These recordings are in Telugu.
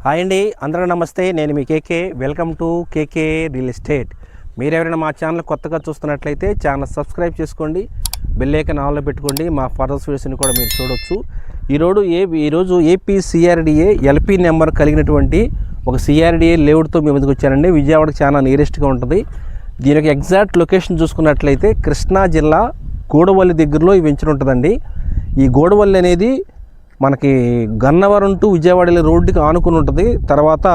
హాయ్ అండి, అందరూ నమస్తే. నేను మీ KK. Welcome to KK real estate. మీరు ఎవరైనా మా ఛానల్ కొత్తగా చూస్తున్నట్లయితే ఛానల్ సబ్స్క్రైబ్ చేసుకోండి, బెల్ ఐకాన్ ఆన్లో పెట్టుకోండి. మా ఫర్దర్ వీడియోస్ని కూడా మీరు చూడవచ్చు. ఈరోజు ఏపీ సిఆర్డిఏ ఎల్పీ నెంబర్ కలిగినటువంటి ఒక సిఆర్డిఏ లేఅవుట్తో మీ ముందుకు వచ్చానండి. విజయవాడకు చాలా నియరెస్ట్గా ఉంటుంది. దీని యొక్క ఎగ్జాక్ట్ లొకేషన్ చూసుకున్నట్లయితే కృష్ణా జిల్లా గూడవల్లి దగ్గరలో ఈ వెంచర్ ఉంటుందండి. ఈ గూడవల్లి అనేది మనకి గన్నవరం టు విజయవాడ రోడ్డుకి ఆనుకుని ఉంటుంది. తర్వాత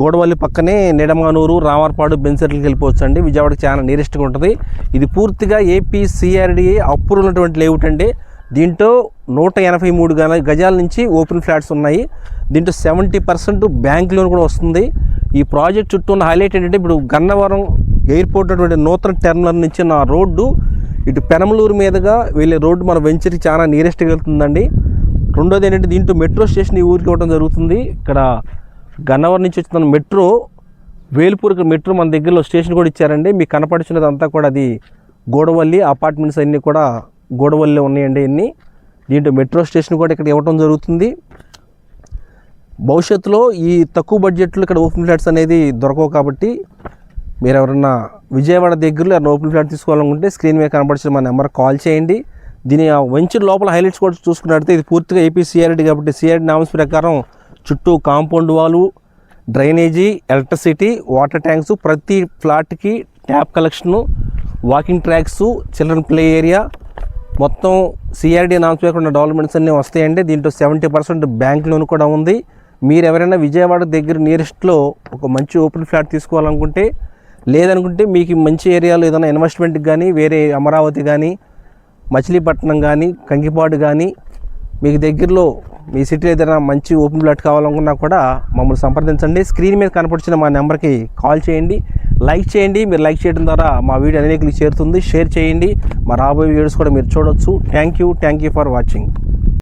గూడవల్లి పక్కనే నిడమానూరు, రామర్పాడు, బెన్సర్లకి వెళ్ళిపోవచ్చు అండి. విజయవాడకి చాలా నియరెస్ట్గా ఉంటుంది. ఇది పూర్తిగా ఏపీ సిఆర్డిఏ అప్రూవల్ ఉన్నటువంటి లేఅవుట్ అండి. దీంట్లో 183 గజాల నుంచి ఓపెన్ ఫ్లాట్స్ ఉన్నాయి. దీంట్లో 70% బ్యాంక్ లోన్ కూడా వస్తుంది. ఈ ప్రాజెక్ట్ చుట్టూ ఉన్న హైలైట్ ఏంటంటే, ఇప్పుడు గన్నవరం ఎయిర్పోర్ట్ అటువంటి నూతన టెర్మినల్ నుంచి నా రోడ్డు ఇటు పెనమలూరు మీదుగా వెళ్ళే రోడ్డు మన వెంచర్కి చాలా నియరెస్ట్గా వెళ్తుందండి. రెండోది ఏంటంటే, దీంట్లో మెట్రో స్టేషన్ ఈ ఊరికి ఇవ్వడం జరుగుతుంది. ఇక్కడ గన్నవరం నుంచి వచ్చిన మెట్రో వేల్పూర్కి మెట్రో మన దగ్గరలో స్టేషన్ కూడా ఇచ్చారండి. మీకు కనపడుచున్నది అంతా కూడా అది గూడవల్లి అపార్ట్మెంట్స్ అన్నీ కూడా గూడవల్లిలో ఉన్నాయండి. దీంట్లో మెట్రో స్టేషన్ కూడా ఇక్కడ ఇవ్వడం జరుగుతుంది. భవిష్యత్తులో ఈ తక్కువ బడ్జెట్లో ఇక్కడ ఓపెన్ ఫ్లాట్స్ అనేది దొరకవు కాబట్టి మీరు ఎవరన్నా విజయవాడ దగ్గరలో ఓపెన్ ఫ్లాట్ తీసుకోవాలనుకుంటే స్క్రీన్ మీద కనపడిన మా నెంబర్ కాల్ చేయండి. దీని వెంచర్ లోపల హైలైట్స్ కూడా చూసుకున్నట్లయితే ఇది పూర్తిగా ఏపీ సిఆర్డి కాబట్టి సిఆర్డి నామ్స్ ప్రకారం చుట్టూ కాంపౌండ్ వాలు, డ్రైనేజీ, ఎలక్ట్రిసిటీ, వాటర్ ట్యాంక్స్, ప్రతి ఫ్లాట్కి tap collection, walking tracks, children play area, మొత్తం సిఆర్డి నామ్స్ ప్రకారం డెవలప్మెంట్స్ అన్నీ వస్తాయండి. దీంట్లో 70% బ్యాంక్ లోన్ కూడా ఉంది. మీరు ఎవరైనా విజయవాడ దగ్గర నియరెస్ట్లో ఒక మంచి ఓపెన్ ఫ్లాట్ తీసుకోవాలనుకుంటే, లేదనుకుంటే మీకు మంచి ఏరియాలో ఏదైనా ఇన్వెస్ట్మెంట్కి కానీ, వేరే అమరావతి కానీ, మచిలీపట్నం కానీ, కంకిపాడు కానీ, మీకు దగ్గరలో మీ సిటీలో ఏదైనా మంచి ఓపెన్ ఫ్లాట్ కావాలనుకున్నా కూడా మమ్మల్ని సంప్రదించండి. స్క్రీన్ మీద కనపడిచిన మా నెంబర్కి కాల్ చేయండి, లైక్ చేయండి. మీరు లైక్ చేయడం ద్వారా మా వీడియో అనేకులకు చేరుతుంది. షేర్ చేయండి. మా రాబోయే వీడియోస్ కూడా మీరు చూడవచ్చు. Thank you for watching.